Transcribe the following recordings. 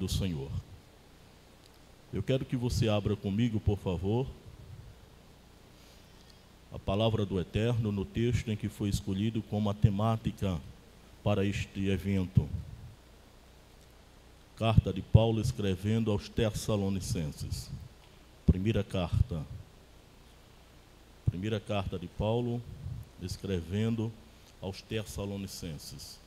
do Senhor. Eu quero que você abra comigo, por favor, a palavra do Eterno no texto em que foi escolhido como a temática para este evento. Carta de Paulo escrevendo aos Tessalonicenses. Primeira carta de Paulo escrevendo aos Tessalonicenses.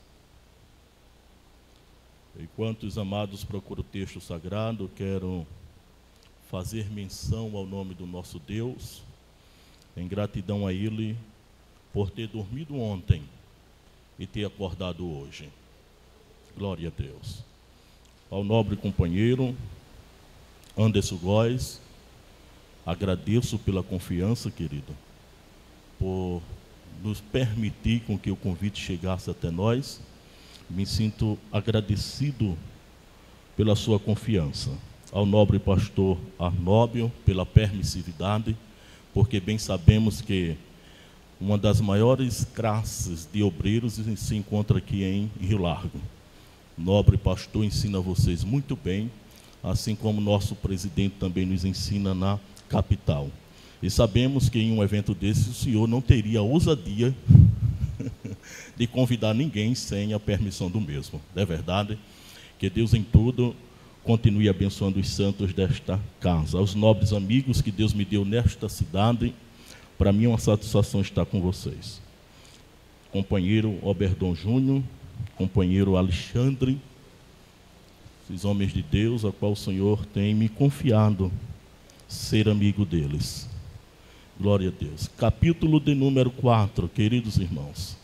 Enquanto os amados procuram o texto sagrado, quero fazer menção ao nome do nosso Deus, em gratidão a Ele por ter dormido ontem e ter acordado hoje. Glória a Deus. Ao nobre companheiro Anderson Góes, agradeço pela confiança, querido, por nos permitir com que o convite chegasse até nós. Me sinto agradecido pela sua confiança. Ao nobre pastor Arnóbio, pela permissividade, porque bem sabemos que uma das maiores classes de obreiros se encontra aqui em Rio Largo. O nobre pastor ensina vocês muito bem, assim como nosso presidente também nos ensina na capital. E sabemos que em um evento desse o senhor não teria a ousadia de convidar ninguém sem a permissão do mesmo. Não é verdade? Que Deus em tudo continue abençoando os santos desta casa. Aos nobres amigos que Deus me deu nesta cidade, para mim é uma satisfação estar com vocês. Companheiro Oberdon Júnior, companheiro Alexandre, esses homens de Deus, a qual o Senhor tem me confiado ser amigo deles. Glória a Deus. Capítulo de número 4, queridos irmãos.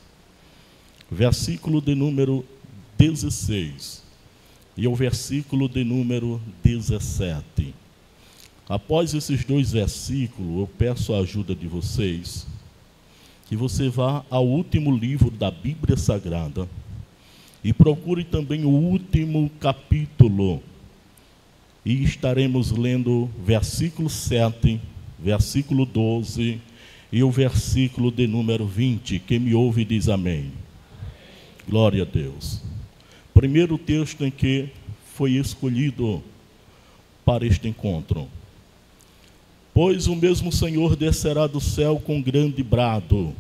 Versículo de número 16 e o versículo de número 17. Após esses dois versículos, eu peço a ajuda de vocês, que você vá ao último livro da Bíblia Sagrada e procure também o último capítulo. E estaremos lendo versículo 7, versículo 12 e o versículo de número 20. Quem me ouve diz amém. Glória a Deus. Primeiro texto em que foi escolhido para este encontro. Pois o mesmo Senhor descerá do céu com grande brado,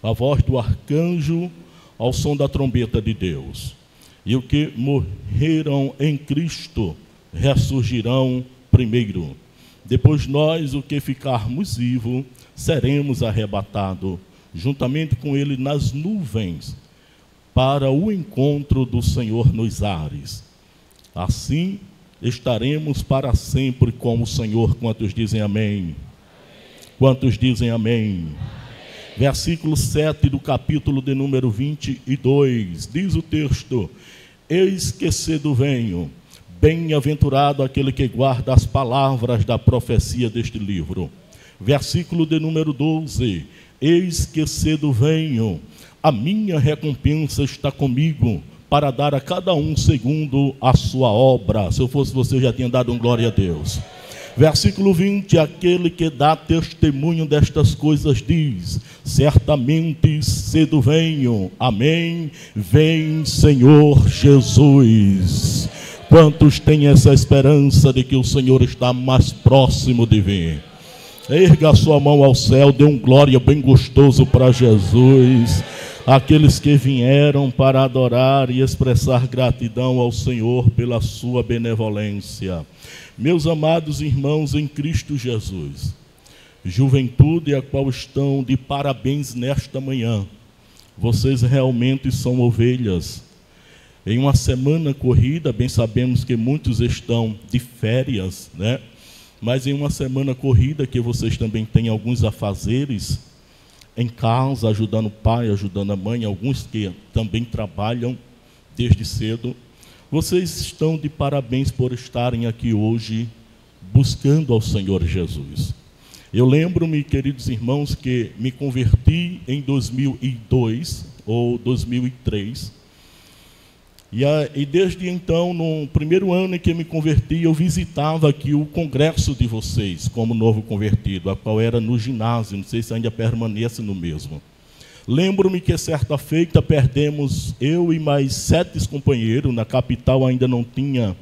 a voz do arcanjo, ao som da trombeta de Deus. E os que morreram em Cristo ressurgirão primeiro. Depois nós, o que ficarmos vivos, seremos arrebatados, juntamente com Ele nas nuvens, para o encontro do Senhor nos ares. Assim estaremos para sempre com o Senhor. Quantos dizem amém? Quantos dizem amém? Versículo 7 do capítulo de número 22, diz o texto: eis que cedo venho, bem-aventurado aquele que guarda as palavras da profecia deste livro. Versículo de número 12, eis que cedo venho, a minha recompensa está comigo, para dar a cada um segundo a sua obra. Se eu fosse você, eu já tinha dado um glória a Deus. Versículo 20, aquele que dá testemunho destas coisas diz: certamente cedo venho, amém, vem Senhor Jesus. Quantos têm essa esperança de que o Senhor está mais próximo de vir? Erga a sua mão ao céu, dê um glória bem gostoso para Jesus. Aqueles que vieram para adorar e expressar gratidão ao Senhor pela sua benevolência. Meus amados irmãos em Cristo Jesus, juventude a qual estão de parabéns nesta manhã, vocês realmente são ovelhas. Em uma semana corrida, bem sabemos que muitos estão de férias, né? Mas em uma semana corrida que vocês também têm alguns afazeres em casa, ajudando o pai, ajudando a mãe, alguns que também trabalham desde cedo. Vocês estão de parabéns por estarem aqui hoje buscando ao Senhor Jesus. Eu lembro-me, queridos irmãos, que me converti em 2002 ou 2003. E desde então, no primeiro ano em que me converti, eu visitava aqui o congresso de vocês, como novo convertido, a qual era no ginásio, não sei se ainda permanece no mesmo. Lembro-me que certa feita perdemos, eu e mais 7 companheiros, na capital ainda não tinha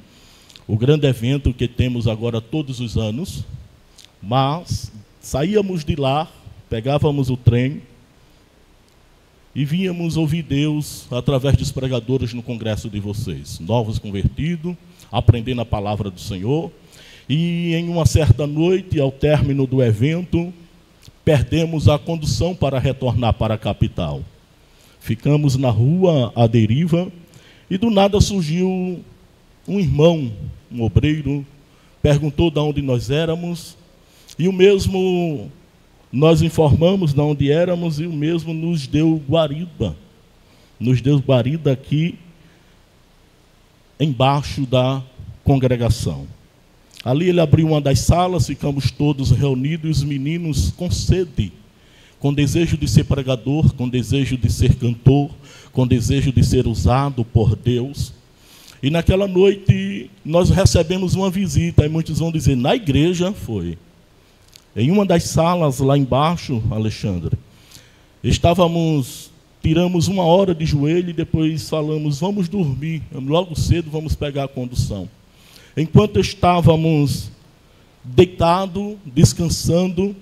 o grande evento que temos agora todos os anos, mas saíamos de lá, pegávamos o trem e vínhamos ouvir Deus através dos pregadores no congresso de vocês, novos convertidos, aprendendo a palavra do Senhor. E em uma certa noite, ao término do evento, perdemos a condução para retornar para a capital. Ficamos na rua à deriva e do nada surgiu um irmão, um obreiro, perguntou de onde nós éramos e o mesmo nós informamos de onde éramos e o mesmo nos deu guarida. Nos deu guarida aqui embaixo da congregação. Ali ele abriu uma das salas, ficamos todos reunidos e os meninos com sede, com desejo de ser pregador, com desejo de ser cantor, com desejo de ser usado por Deus. E naquela noite nós recebemos uma visita, e muitos vão dizer, na igreja foi. Em uma das salas lá embaixo, Alexandre, tiramos 1 hora de joelho e depois falamos, vamos dormir, logo cedo vamos pegar a condução. Enquanto estávamos deitados, descansando,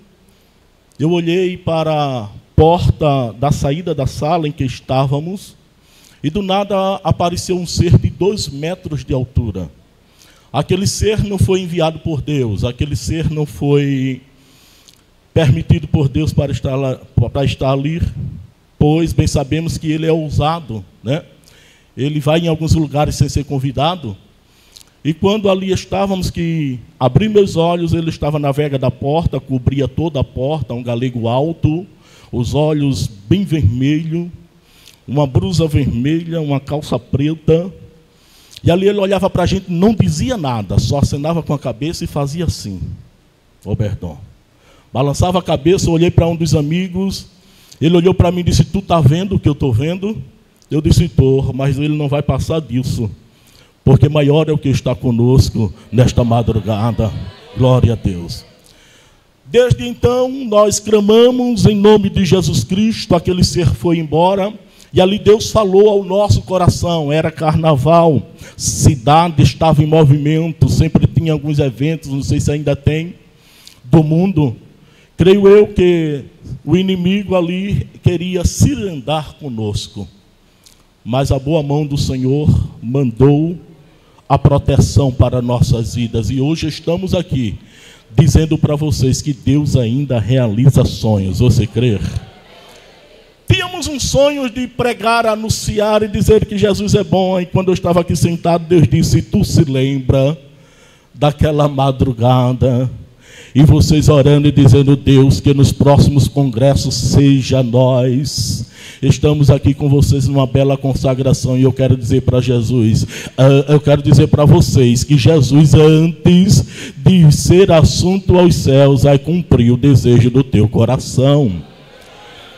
eu olhei para a porta da saída da sala em que estávamos e do nada apareceu um ser de 2 metros de altura. Aquele ser não foi enviado por Deus, aquele ser não foi permitido por Deus para estar ali, pois bem sabemos que ele é ousado, né? Ele vai em alguns lugares sem ser convidado. E quando ali estávamos, que abri meus olhos, ele estava na vega da porta, cobria toda a porta, um galego alto, os olhos bem vermelhos, uma blusa vermelha, uma calça preta. E ali ele olhava para a gente, não dizia nada, só acenava com a cabeça e fazia assim. Robertão. Balançava a cabeça, eu olhei para um dos amigos, ele olhou para mim e disse, tu está vendo o que eu estou vendo? Eu disse, estou, mas ele não vai passar disso, porque maior é o que está conosco nesta madrugada. Glória a Deus. Desde então, nós clamamos em nome de Jesus Cristo, aquele ser foi embora, e ali Deus falou ao nosso coração. Era carnaval, cidade estava em movimento, sempre tinha alguns eventos, não sei se ainda tem, do mundo. Creio eu que o inimigo ali queria cirandar conosco, mas a boa mão do Senhor mandou a proteção para nossas vidas. E hoje estamos aqui, dizendo para vocês que Deus ainda realiza sonhos. Você crê? Tínhamos um sonho de pregar, anunciar e dizer que Jesus é bom. E quando eu estava aqui sentado, Deus disse, tu se lembra daquela madrugada? E vocês orando e dizendo, Deus, que nos próximos congressos seja nós. Estamos aqui com vocês numa bela consagração. E eu quero dizer para Jesus, eu quero dizer para vocês que Jesus, antes de ser assunto aos céus, vai cumprir o desejo do teu coração.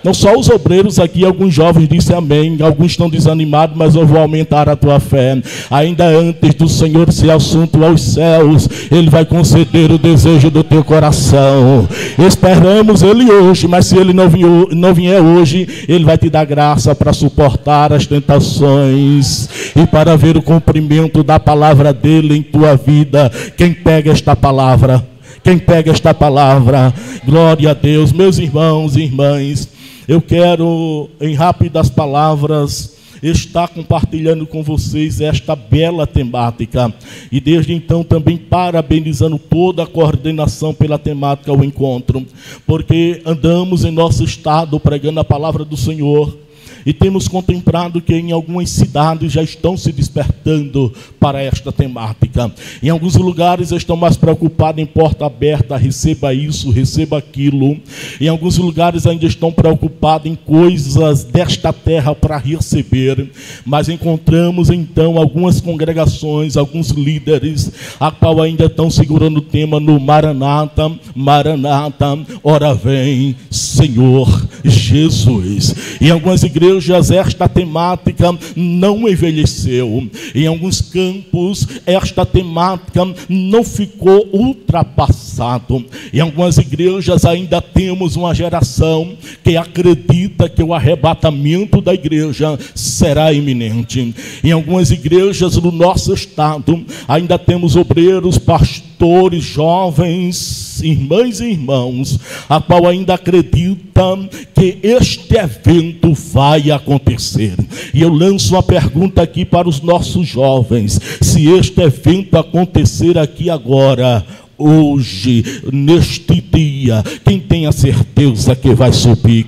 Não só os obreiros aqui, alguns jovens dizem amém, alguns estão desanimados, mas eu vou aumentar a tua fé. Ainda antes do Senhor ser assunto aos céus, Ele vai conceder o desejo do teu coração. Esperamos Ele hoje, mas se Ele não vier hoje, Ele vai te dar graça para suportar as tentações e para ver o cumprimento da palavra dEle em tua vida. Quem pega esta palavra? Quem pega esta palavra? Glória a Deus. Meus irmãos e irmãs, eu quero, em rápidas palavras, estar compartilhando com vocês esta bela temática. E desde então também parabenizando toda a coordenação pela temática ao encontro. Porque andamos em nosso estado pregando a palavra do Senhor. E temos contemplado que em algumas cidades já estão se despertando para esta temática. Em alguns lugares estão mais preocupados em porta aberta, receba isso, receba aquilo. Em alguns lugares ainda estão preocupados em coisas desta terra para receber. Mas encontramos então algumas congregações, alguns líderes, a qual ainda estão segurando o tema no Maranata, Maranata, ora vem Senhor Jesus. Em algumas igrejas esta temática não envelheceu. Em alguns campos esta temática não ficou ultrapassado. Em algumas igrejas ainda temos uma geração que acredita que o arrebatamento da igreja será iminente. Em algumas igrejas do nosso estado ainda temos obreiros, pastores, jovens, irmãs e irmãos, a qual ainda acreditam que este evento vai acontecer. E eu lanço uma pergunta aqui para os nossos jovens: se este evento acontecer aqui agora, hoje, neste dia, quem tem a certeza que vai subir?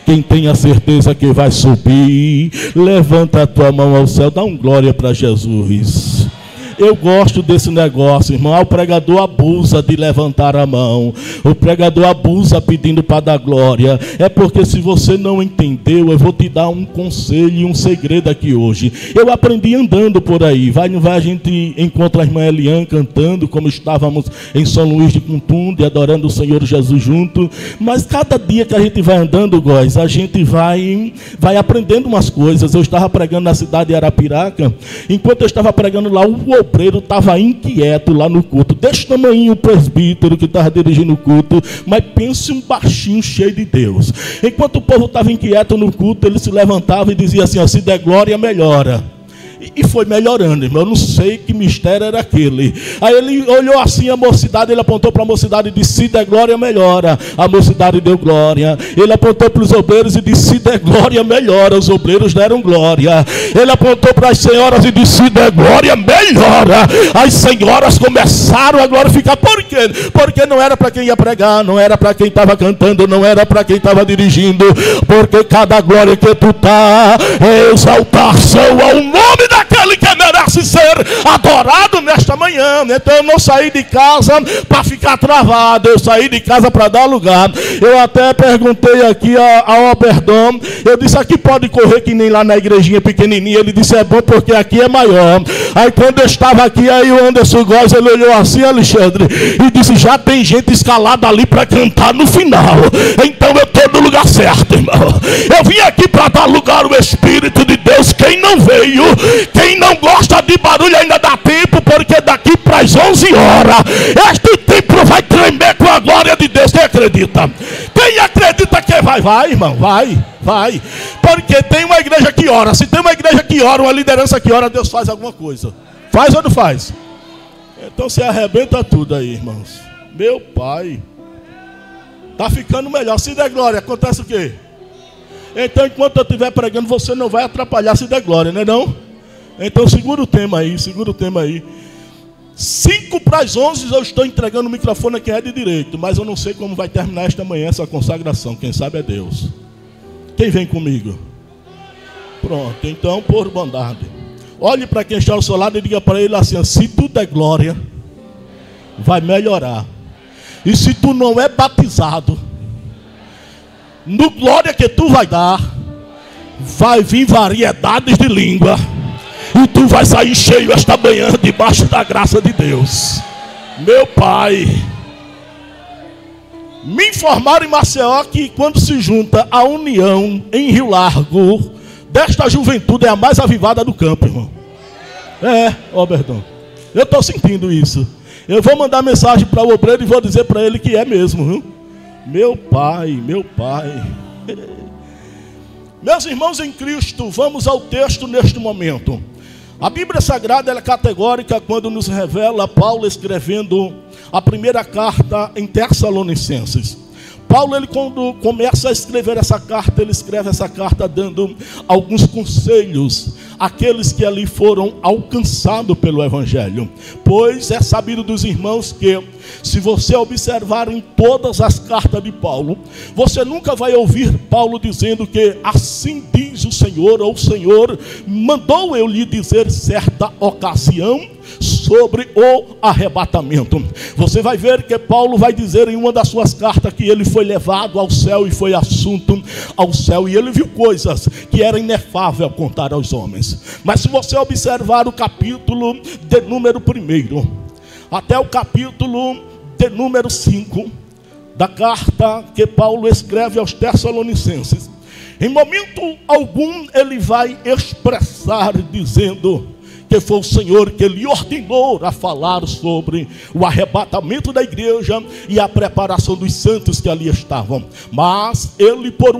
Quem tem a certeza que vai subir, levanta a tua mão ao céu, dá um glória para Jesus. Eu gosto desse negócio, irmão. O pregador abusa de levantar a mão. O pregador abusa pedindo para dar glória. É porque se você não entendeu, eu vou te dar um conselho e um segredo aqui hoje. Eu aprendi andando por aí. Vai, não vai, a gente encontra a irmã Eliane cantando, como estávamos em São Luís de Cuntunde, adorando o Senhor Jesus junto. Mas cada dia que a gente vai andando, Góis, a gente vai aprendendo umas coisas. Eu estava pregando na cidade de Arapiraca. Enquanto eu estava pregando lá, o obreiro estava inquieto lá no culto, desse tamanho o presbítero que estava dirigindo o culto, mas pense um baixinho cheio de Deus. Enquanto o povo estava inquieto no culto, ele se levantava e dizia assim: se der glória, melhora. E foi melhorando, irmão. Eu não sei que mistério era aquele. Aí ele olhou assim a mocidade, ele apontou para a mocidade e disse: se der glória, melhora. A mocidade deu glória. Ele apontou para os obreiros e disse: se der glória, melhora. Os obreiros deram glória. Ele apontou para as senhoras e disse: se der glória, melhora. As senhoras começaram a glorificar. Por quê? Porque não era para quem ia pregar, não era para quem estava cantando, não era para quem estava dirigindo. Porque cada glória que tu tá é exaltação ao nome daquele que merece ser adorado nesta manhã. Então eu não saí de casa para ficar travado, eu saí de casa para dar lugar. Eu até perguntei aqui ao Alberdão, eu disse: aqui pode correr que nem lá na igrejinha pequenininha? Ele disse: é bom porque aqui é maior. Aí quando eu estava aqui, aí o Anderson Góes, ele olhou assim, Alexandre, e disse: já tem gente escalada ali para cantar no final. Então eu estou no lugar certo, irmão. Eu vim aqui para dar lugar ao Espírito de Deus. Quem não veio, quem não gosta de barulho, ainda dá tempo, porque daqui para as 11 horas este templo vai tremer com a glória de Deus. Quem acredita? Quem acredita que vai, irmão? Vai. Porque tem uma igreja que ora. Se tem uma igreja que ora, uma liderança que ora, Deus faz alguma coisa. Faz ou não faz? Então se arrebenta tudo aí, irmãos. Meu pai, tá ficando melhor. Se der glória, acontece o quê? Então enquanto eu estiver pregando, você não vai atrapalhar se der glória, não é não? Então segura o tema aí. 5 para as 11 eu estou entregando o microfone a quem é de direito, mas eu não sei como vai terminar esta manhã essa consagração. Quem sabe é Deus. Quem vem comigo? Pronto, então por bondade, olhe para quem está ao seu lado e diga para ele assim: se tudo é glória, vai melhorar. E se tu não é batizado, no glória que tu vai dar, vai vir variedades de língua. E tu vai sair cheio esta manhã debaixo da graça de Deus. Meu pai, me informaram em Maceió que quando se junta a união em Rio Largo desta juventude é a mais avivada do campo, irmão. Berdão, eu estou sentindo isso. Eu vou mandar mensagem para o obreiro e vou dizer para ele que é mesmo, viu? Meu pai. Meus irmãos em Cristo, vamos ao texto neste momento. A Bíblia Sagrada é categórica quando nos revela Paulo escrevendo a primeira carta em Tessalonicenses. Paulo, ele quando começa a escrever essa carta, ele escreve essa carta dando alguns conselhos àqueles que ali foram alcançados pelo Evangelho. Pois é sabido dos irmãos que, se você observar em todas as cartas de Paulo, você nunca vai ouvir Paulo dizendo que assim diz o Senhor, ou o Senhor mandou eu lhe dizer certa ocasião sobre o arrebatamento. Você vai ver que Paulo vai dizer em uma das suas cartas que ele foi levado ao céu e foi assunto ao céu, e ele viu coisas que era inefável contar aos homens. Mas se você observar o capítulo de número 1 até o capítulo de número 5 da carta que Paulo escreve aos Tessalonicenses, em momento algum ele vai expressar dizendo que porque foi o Senhor que lhe ordenou a falar sobre o arrebatamento da igreja e a preparação dos santos que ali estavam. Mas ele, por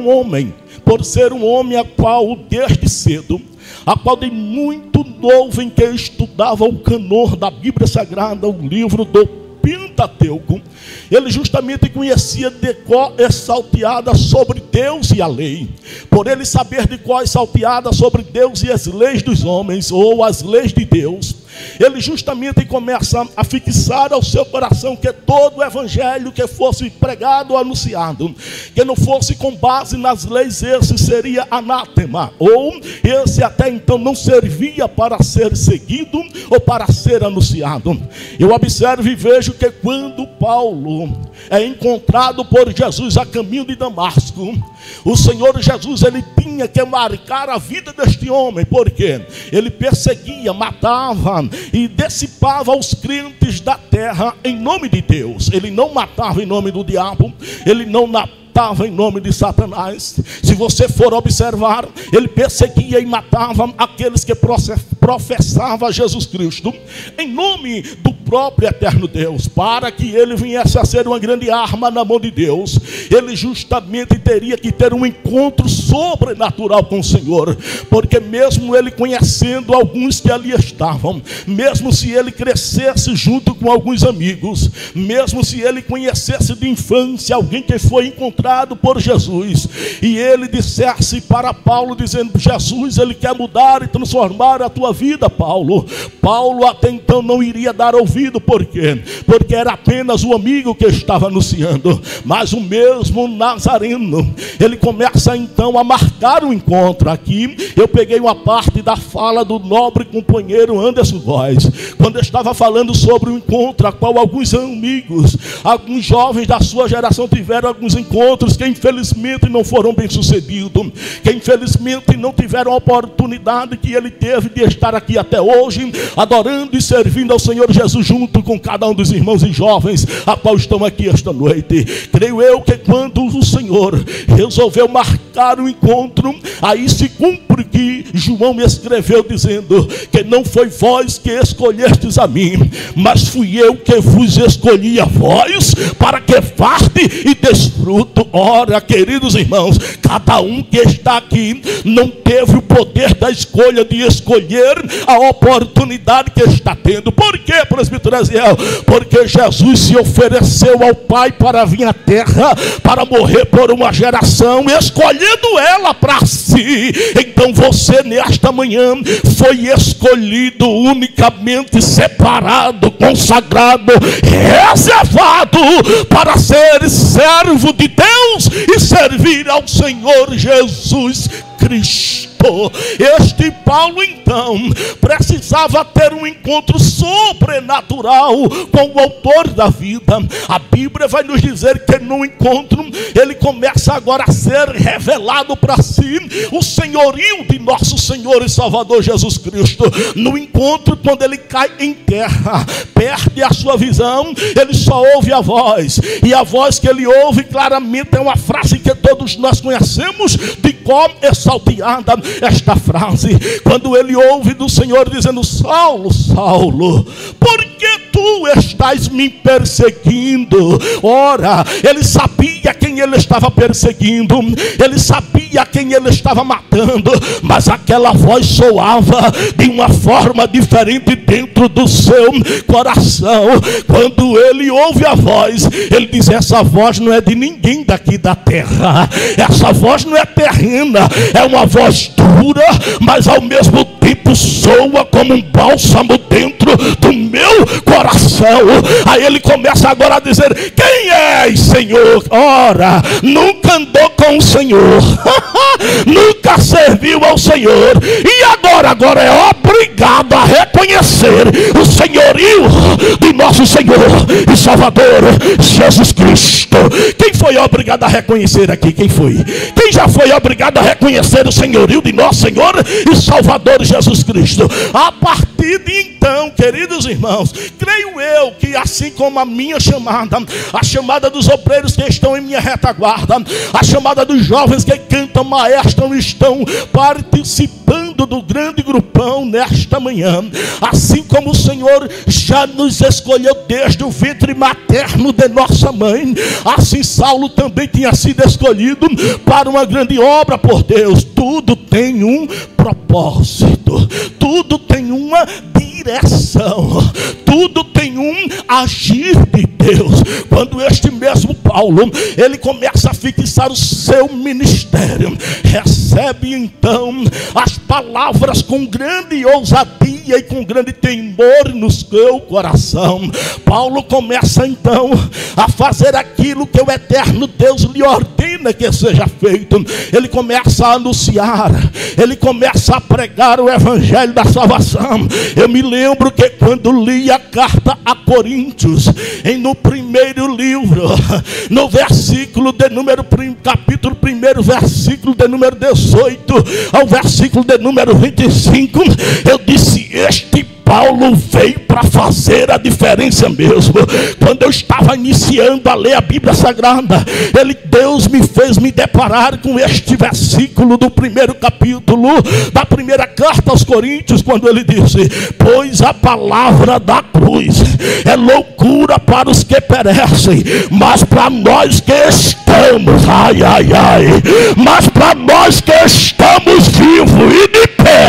ser um homem a qual desde cedo, a qual de muito novo em que estudava o canor da Bíblia Sagrada, o livro do Pentateuco, ele justamente conhecia de cor e salteada sobre Deus e a lei. Por ele saber de cor e salteada sobre Deus e as leis dos homens, ou as leis de Deus, ele justamente começa a fixar ao seu coração que todo o evangelho que fosse pregado ou anunciado, que não fosse com base nas leis, esse seria anátema, ou esse até então não servia para ser seguido ou para ser anunciado. Eu observo e vejo que quando Paulo é encontrado por Jesus a caminho de Damasco, o Senhor Jesus, ele tinha que marcar a vida deste homem, porque ele perseguia, matava e dissipava os crentes da terra em nome de Deus. Ele não matava em nome do diabo, ele não matava em nome de Satanás. Se você for observar, ele perseguia e matava aqueles que professavam Jesus Cristo em nome do próprio eterno Deus. Para que ele viesse a ser uma grande arma na mão de Deus, ele justamente teria que ter um encontro sobrenatural com o Senhor, porque mesmo ele conhecendo alguns que ali estavam, mesmo se ele crescesse junto com alguns amigos, mesmo se ele conhecesse de infância alguém que foi encontrado por Jesus, e ele dissesse para Paulo, dizendo: Jesus, ele quer mudar e transformar a tua vida, Paulo até então não iria dar ouvido. Por quê? Porque era apenas o amigo que estava anunciando. Mas o mesmo Nazareno, ele começa então a marcar o encontro. Aqui eu peguei uma parte da fala do nobre companheiro Anderson Góes, quando estava falando sobre o encontro a qual alguns amigos, alguns jovens da sua geração tiveram alguns encontros que infelizmente não foram bem sucedidos, que infelizmente não tiveram a oportunidade que ele teve de estar aqui até hoje, adorando e servindo ao Senhor Jesus junto com cada um dos irmãos e jovens a qual estão aqui esta noite. Creio eu que quando o Senhor resolveu marcar o encontro, aí se cumpre que João me escreveu dizendo que não foi vós que escolhestes a mim, mas fui eu que vos escolhi a vós, para que parte e desfruto. Ora, queridos irmãos, cada um que está aqui não teve o poder da escolha de escolher a oportunidade que está tendo. Por quê, presbítero Aziel? Porque Jesus se ofereceu ao Pai para vir à terra, para morrer por uma geração, escolhendo ela para si. Então você nesta manhã foi escolhido, unicamente separado, consagrado, reservado para ser servo de Deus e servir ao Senhor Jesus Cristo. Este Paulo então precisava ter um encontro sobrenatural com o autor da vida. A Bíblia vai nos dizer que no encontro ele começa agora a ser revelado para si o senhorio de nosso Senhor e Salvador Jesus Cristo. No encontro, quando ele cai em terra, perde a sua visão, ele só ouve a voz, e a voz que ele ouve claramente é uma frase que todos nós conhecemos de cor e salteada. Esta frase, quando ele ouve do Senhor dizendo: Saulo, Saulo, por que tu estás me perseguindo? Ora, ele sabia quem ele estava perseguindo, ele sabia quem ele estava matando, mas aquela voz soava de uma forma diferente dentro do seu coração. Quando ele ouve a voz, ele diz: essa voz não é de ninguém daqui da terra, essa voz não é terrena, é uma voz dura, mas ao mesmo tempo soa como um bálsamo dentro do meu coração. Aí ele começa agora a dizer: quem és, Senhor? Ora, nunca andou com o Senhor, nunca serviu ao Senhor, e agora é obrigado a reconhecer o senhorio de nosso Senhor e Salvador Jesus Cristo. Quem foi obrigado a reconhecer aqui? Quem foi? Quem já foi obrigado a reconhecer o senhorio de nosso Senhor e Salvador Jesus Cristo? A partir de então, queridos irmãos, creio eu que assim como a minha chamada, a chamada dos obreiros que estão em minha retaguarda, a chamada dos jovens que cantam maestro, estão participando culto do grande grupão nesta manhã. Assim como o Senhor já nos escolheu desde o ventre materno de nossa mãe, assim Saulo também tinha sido escolhido para uma grande obra por Deus. Tudo tem um propósito, tudo tem uma direção, tudo tem um agir de Deus. Quando este mesmo Paulo, ele começa a fixar o seu ministério, recebe então as palavras com grande ousadia e com grande temor no seu coração. Paulo começa então a fazer aquilo que o eterno Deus lhe ordena que seja feito. Ele começa a anunciar, ele começa a pregar o evangelho da salvação. Eu me lembro que quando li a carta a Coríntios, no primeiro livro, no versículo de número, capítulo 1, versículo de número 18 ao versículo de número 25, eu disse: este Paulo veio para fazer a diferença mesmo. Quando eu estava iniciando a ler a Bíblia Sagrada, Deus me fez me deparar com este versículo do primeiro capítulo da primeira carta aos Coríntios, quando ele disse: pois a palavra da cruz é loucura para os que perecem, mas para nós que estamos, mas para nós que estamos vivos e de pé,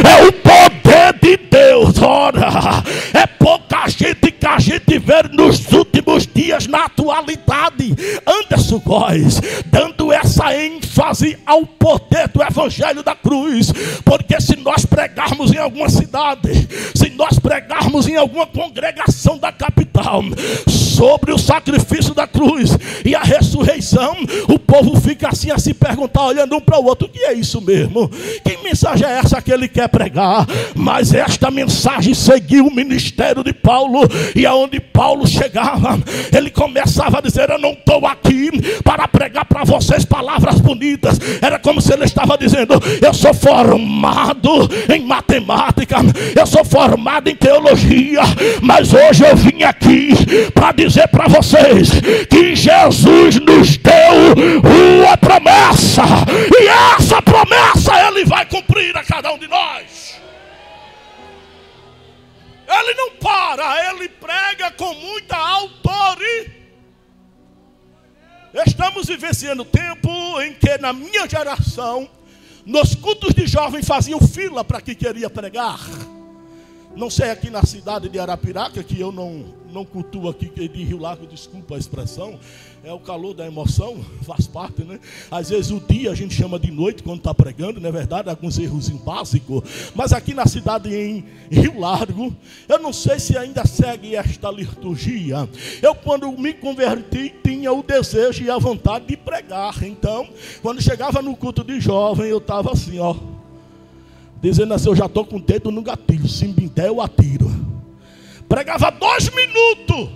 é o poder de Deus. Ora, é pouca gente que a gente vê nos últimos dias na atualidade, Anderson Góes, dando essa ênfase ao poder do evangelho da cruz. Porque se nós pregarmos em alguma cidade, se nós pregarmos em alguma congregação da capital sobre o sacrifício da cruz e a ressurreição, o povo fica assim a se perguntar, olhando um para o outro: o que é isso mesmo? Que mensagem é essa que ele quer pregar? Mas esta mensagem seguiu o ministério de Paulo, e aonde Paulo chegava, ele começava a dizer: eu não estou aqui para pregar para vocês palavras bonitas. Era como se ele estava dizendo: eu sou formado em matemática, eu sou formado em teologia, mas hoje eu vim aqui para dizer para vocês que Jesus nos deu uma promessa, e essa promessa ele vai cumprir a cada um de nós. Ele não para, ele prega com muita autoridade. Estamos vivenciando tempo em que na minha geração, nos cultos de jovens faziam fila para quem queria pregar. Não sei aqui na cidade de Arapiraca, que eu não cultuo aqui de Rio Largo, desculpa a expressão, é o calor da emoção, faz parte, né? Às vezes o dia a gente chama de noite quando está pregando, não é verdade? Alguns erros básicos. Mas aqui na cidade em Rio Largo, eu não sei se ainda segue esta liturgia. Eu, quando me converti, tinha o desejo e a vontade de pregar. Então, quando chegava no culto de jovem, eu estava assim, ó, dizendo assim: eu já estou com o dedo no gatilho, se me der eu atiro. Pregava 2 minutos,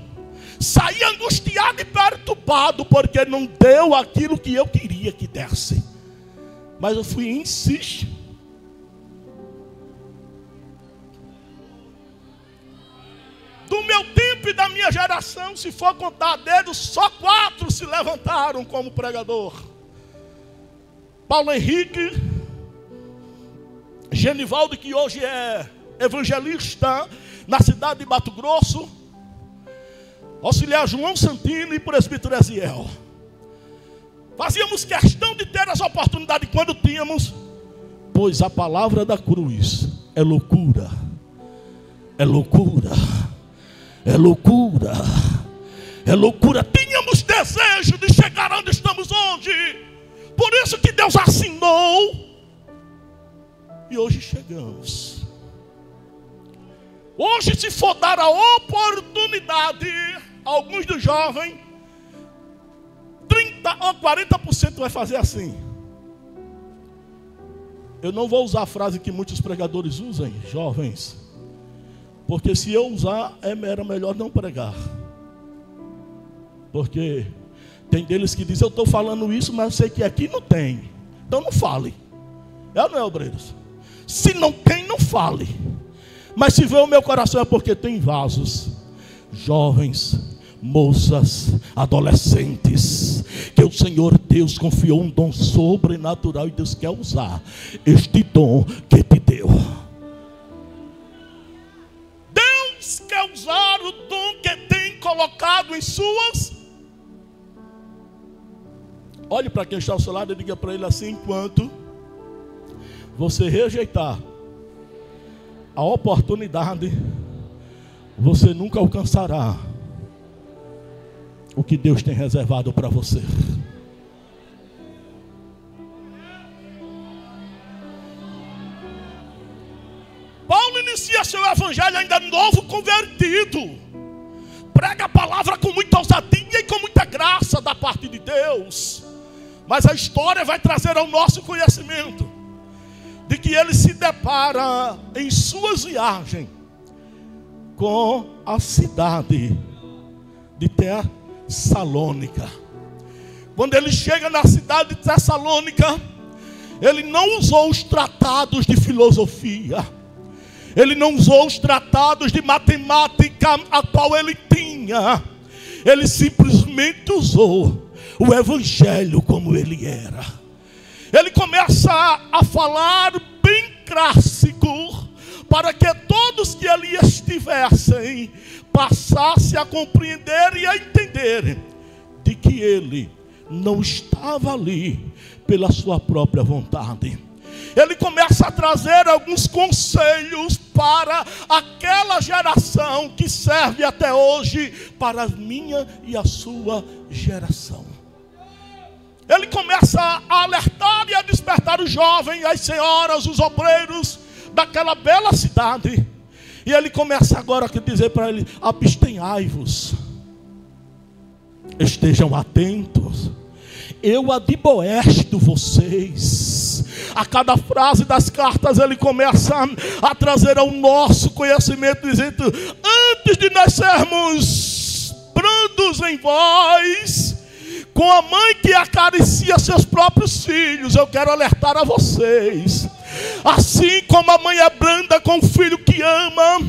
saía angustiado e perturbado, porque não deu aquilo que eu queria que desse. Mas eu fui insistir. Do meu tempo e da minha geração, se for contar dedos, só 4 se levantaram como pregador: Paulo Henrique, Genivaldo, que hoje é evangelista na cidade de Mato Grosso, auxiliar João Santino e presbítero Eziel. Fazíamos questão de ter as oportunidades quando tínhamos, pois a palavra da cruz é loucura, é loucura, é loucura, é loucura. Tínhamos desejo de chegar onde estamos hoje, por isso que Deus assinou, e hoje chegamos. Hoje, se for dar a oportunidade a alguns dos jovens, 30 ou 40% vai fazer assim. Eu não vou usar a frase que muitos pregadores usam, jovens, porque se eu usar, era melhor não pregar. Porque tem deles que dizem: eu estou falando isso, mas eu sei que aqui não tem, então não fale. É ou não é, obreiros? Se não tem, não fale. Mas se vê o meu coração, é porque tem vasos, jovens, moças, adolescentes, que o Senhor Deus confiou um dom sobrenatural e Deus quer usar este dom que te deu. Deus quer usar o dom que tem colocado em suas. Olhe para quem está ao seu lado e diga para ele assim: enquanto você rejeitar a oportunidade, você nunca alcançará o que Deus tem reservado para você. Paulo inicia seu evangelho ainda novo, convertido. Prega a palavra com muita ousadia e com muita graça da parte de Deus. Mas a história vai trazer ao nosso conhecimento de que ele se depara em suas viagens com a cidade de Tessalônica. Quando ele chega na cidade de Tessalônica, ele não usou os tratados de filosofia, ele não usou os tratados de matemática a qual ele tinha. Ele simplesmente usou o evangelho como ele era. Ele começa a falar bem clássico, para que todos que ali estivessem passassem a compreender e a entender de que ele não estava ali pela sua própria vontade. Ele começa a trazer alguns conselhos para aquela geração que serve até hoje para a minha e a sua geração. Ele começa a alertar e a despertar os jovens, as senhoras, os obreiros daquela bela cidade. E ele começa agora a dizer para eles: abstenhai-vos, estejam atentos, eu admoesto vocês. A cada frase das cartas ele começa a trazer ao nosso conhecimento, dizendo: antes de nós sermos brandos em voz, com a mãe que acaricia seus próprios filhos, eu quero alertar a vocês. Assim como a mãe é branda com o filho que ama,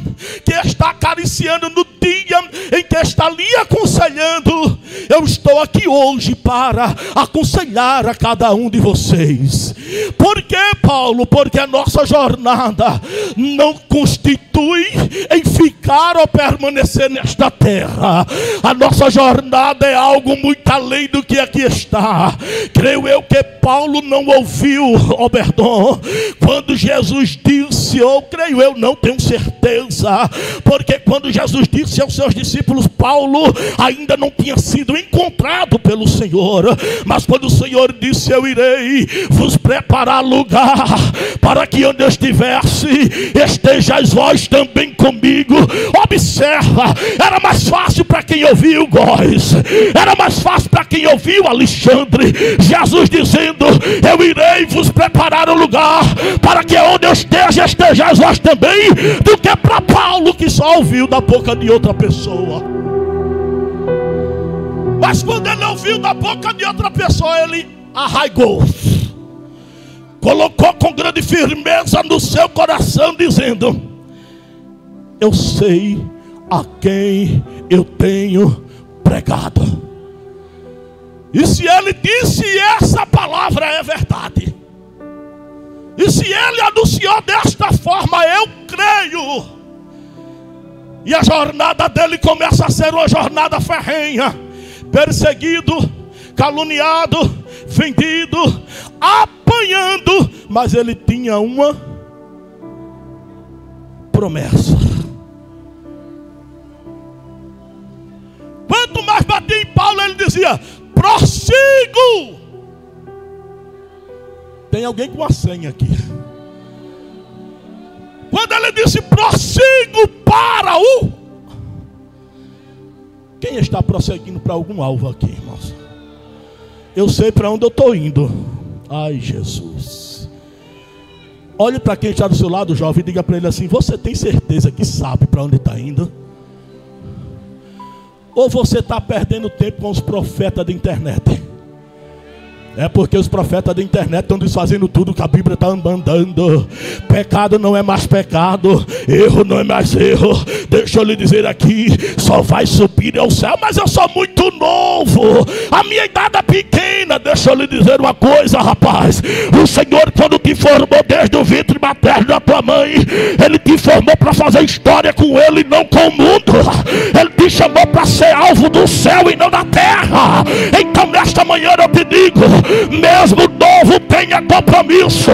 que está acariciando no dia em que está lhe aconselhando, eu estou aqui hoje para aconselhar a cada um de vocês. Por que, Paulo? Porque a nossa jornada não constitui em ficar ou permanecer nesta terra. A nossa jornada é algo muito além do que aqui está. Creio eu que Paulo não ouviu, Oberdon, quando Jesus disse, ou creio eu, não tenho certeza, porque quando Jesus disse aos seus discípulos, Paulo ainda não tinha sido encontrado pelo Senhor, mas quando o Senhor disse: eu irei vos preparar lugar, para que onde eu estivesse, estejais vós também comigo. Observa, era mais fácil para quem ouviu Góes, era mais fácil para quem ouviu Alexandre, Jesus dizendo: eu irei vos preparar um lugar, para que onde eu esteja, estejais vós também, do que para Paulo, que só ouviu da boca de outra pessoa. Mas quando ele ouviu da boca de outra pessoa, ele arraigou, colocou com grande firmeza no seu coração, dizendo: eu sei a quem eu tenho pregado. E se ele disse, essa palavra é verdade, e se ele anunciou desta forma, eu creio. E a jornada dele começa a ser uma jornada ferrenha, perseguido, caluniado, vendido, apanhando, mas ele tinha uma promessa. Quanto mais batia em Paulo, ele dizia: prossigo. Tem alguém com a senha aqui. Quando ele disse prossigo para o... Quem está prosseguindo para algum alvo aqui, irmãos? Eu sei para onde eu estou indo. Ai, Jesus. Olhe para quem está do seu lado, jovem, e diga para ele assim: você tem certeza que sabe para onde está indo? Ou você está perdendo tempo com os profetas da internet? É porque os profetas da internet estão desfazendo tudo que a Bíblia está mandando. Pecado não é mais pecado, erro não é mais erro. Deixa eu lhe dizer aqui, só vai subir ao céu. Mas eu sou muito novo, a minha idade é pequena. Deixa eu lhe dizer uma coisa, rapaz. O Senhor, quando te formou desde o ventre materno da tua mãe, Ele te formou para fazer história com Ele, não com o mundo. Ele te chamou para ser alvo do céu e não da terra. Então nesta manhã eu te digo, mesmo novo, tenha compromisso,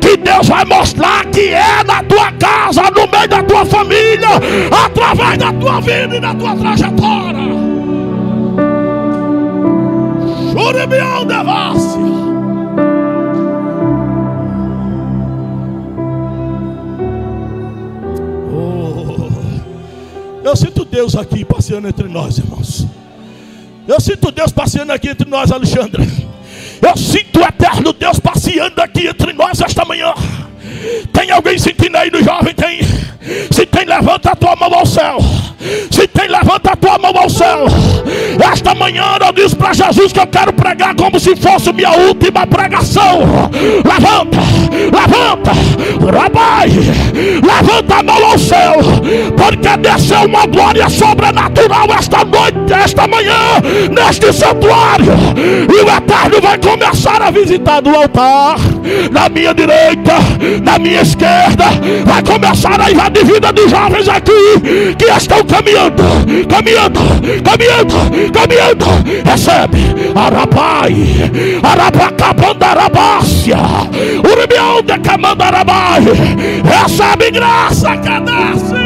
que Deus vai mostrar que é na tua casa, no meio da tua família, através da tua vida e da tua trajetória. Churibião devassia. Eu sinto Deus aqui passeando entre nós, irmãos. Eu sinto Deus passeando aqui entre nós, Alexandre. Eu sinto o eterno Deus passeando aqui entre nós esta manhã. Tem alguém sentindo aí no jovem? Tem. Se tem, levanta a tua mão ao céu. Se tem, levanta a tua mão ao céu. Esta manhã eu disse para Jesus que eu quero pregar como se fosse minha última pregação. Levanta, levanta, Rabai, levanta a mão ao céu, porque desceu uma glória sobrenatural esta noite, esta manhã, neste santuário. E o eterno vai começar a visitar do altar, na minha direita, na minha esquerda. Vai começar a invadir vida de jovens aqui que estão caminhando, caminhando, caminhando, caminhando. Recebe, Arabai, Arabacabandarabácia, Uribião de Camandarabai. Recebe graça, cadastre.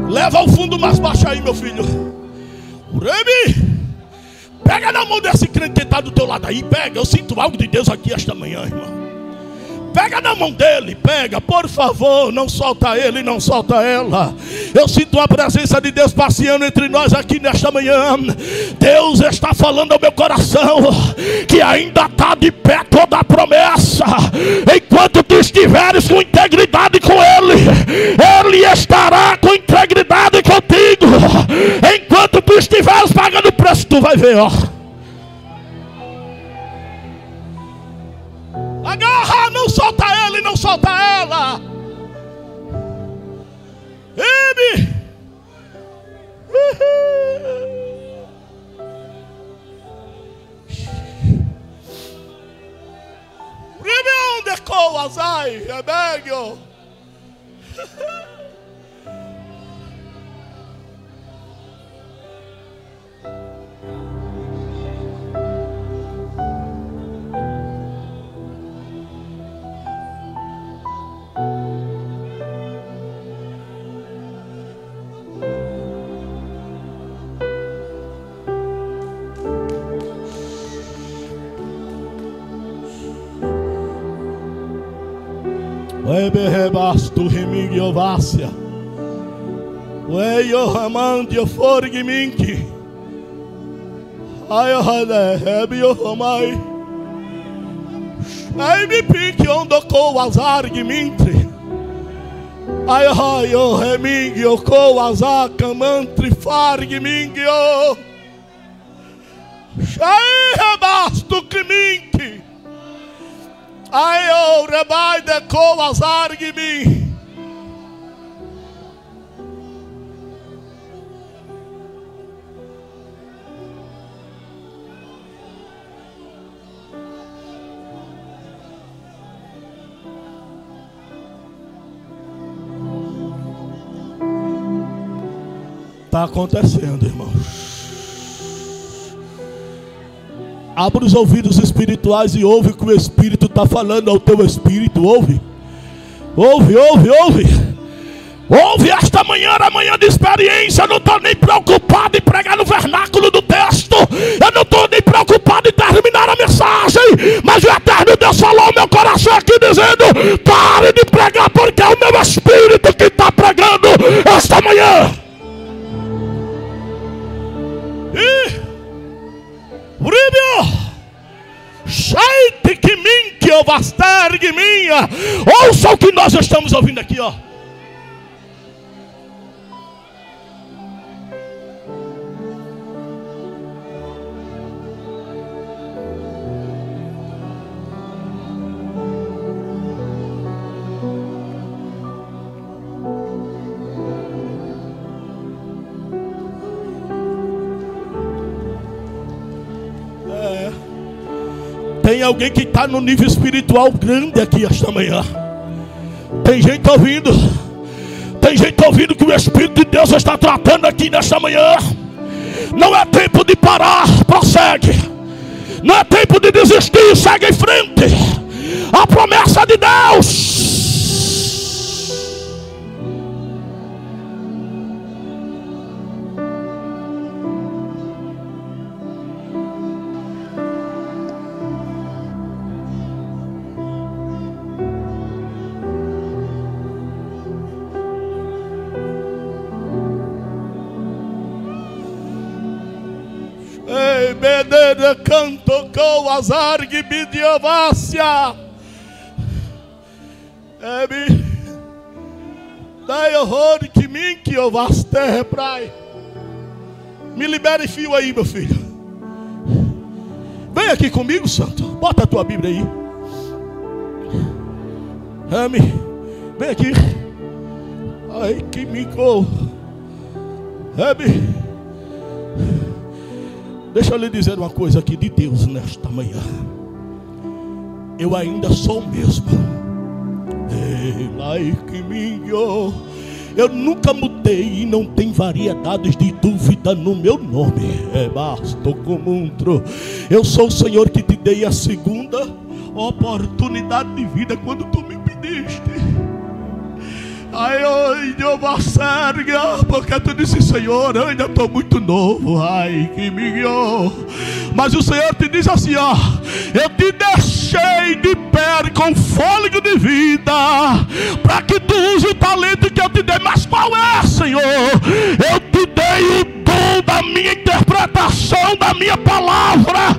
Leva ao fundo mais baixo aí, meu filho. Uremi, pega na mão desse crente que está do teu lado aí. Pega, eu sinto algo de Deus aqui esta manhã, irmão. Pega na mão dele, pega, por favor. Não solta ele, não solta ela. Eu sinto a presença de Deus passeando entre nós aqui nesta manhã. Deus está falando ao meu coração que ainda está de pé toda a promessa. Enquanto tu estiveres com integridade com Ele, Ele estará com integridade contigo. Enquanto tu estiveres pagando preço, tu vai ver, ó. Agarra, não solta ele, não solta ela. Ebe. Onde coasai, rebelho. Eberebasto remig ovácia. Ueio ramandio forgiminki. Ai olha, rebio romai. Ai me pique onde co azar gimintri. Ai ai o remig o co azar camantri fargimingio. Ai rebasto criminki. Ai, o rebai de coazar de mim. Está acontecendo, irmãos. Abra os ouvidos espirituais e ouve o que o Espírito está falando ao teu espírito. Ouve. Ouve, ouve, ouve. Ouve, esta manhã era manhã de experiência. Eu não estou nem preocupado em pregar no vernáculo do texto. Eu não estou nem preocupado em terminar a mensagem. Mas o Eterno Deus falou ao meu coração aqui dizendo: pare de pregar, porque é o meu espírito que está pregando esta manhã. Ouça o que nós estamos ouvindo aqui, ó. Tem alguém que está no nível espiritual grande aqui esta manhã. Tem gente ouvindo. Tem gente ouvindo que o Espírito de Deus está tratando aqui nesta manhã. Não é tempo de parar, prossegue. Não é tempo de desistir, segue em frente. A promessa de Deus. Canto com azar que bidiovácia. Dai horror que mim que eu vas terra praia. Me libere fio aí, meu filho. Vem aqui comigo, santo. Bota a tua Bíblia aí. Vem aqui. Ai que me go. Deixa eu lhe dizer uma coisa aqui de Deus nesta manhã. Eu ainda sou o mesmo. Eu nunca mudei e não tem variedades de dúvida no meu nome. Eu sou o Senhor que te dei a segunda oportunidade de vida quando tu me pediste. Porque tu disse: Senhor, eu ainda estou muito novo. Mas o Senhor te diz assim, ó: eu te deixei de pé com fôlego de vida, para que tu use o talento que eu te dei. Mas qual é, Senhor? Eu te dei o dom da minha interpretação da minha palavra.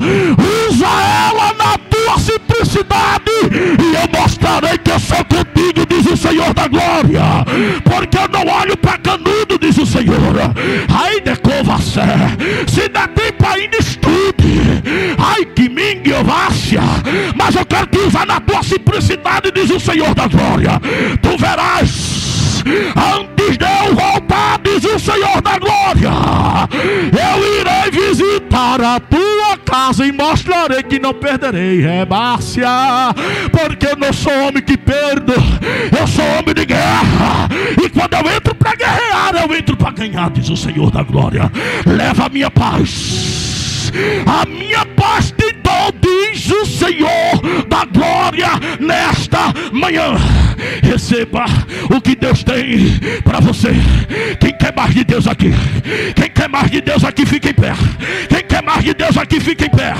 Usa ela na tua simplicidade, e eu mostrarei que eu sou contigo, diz o Senhor da glória. Porque eu não olho para canudo, diz o Senhor. Ai, decova-se. Se der tempo ainda estude. Ai, que minguiovácia. Mas eu quero te usar na tua simplicidade, diz o Senhor da glória. Tu verás, antes de eu voltar, diz o Senhor da glória, eu irei visitar a tua casa e mostrarei que não perderei rebácia. Porque eu não sou homem que perdo, eu sou homem de guerra. E quando eu entro para guerrear, eu entro para ganhar, diz o Senhor da glória. Leva a minha paz, a minha paz te dou, diz o Senhor da glória, nesta manhã. Receba o que Deus tem para você. Quem quer mais de Deus aqui? Quem quer mais de Deus aqui, fica em pé. Quem quer mais de Deus aqui, fica em pé.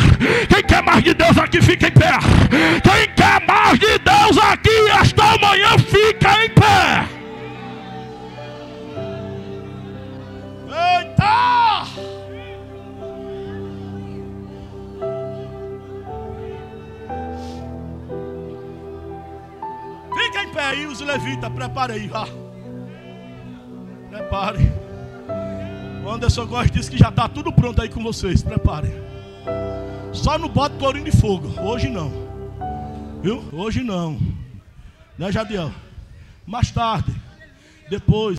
Quem quer mais de Deus aqui, fica em pé. Quem quer mais de Deus aqui esta manhã, fica em pé. Eita! Fica em pé aí, os levitas, prepare aí, vá. Prepare. O Anderson Góes disse que já está tudo pronto aí com vocês, prepare. Só não bota clorinho de fogo, hoje não. Viu? Hoje não. Né, Jadiel? Mais tarde, depois.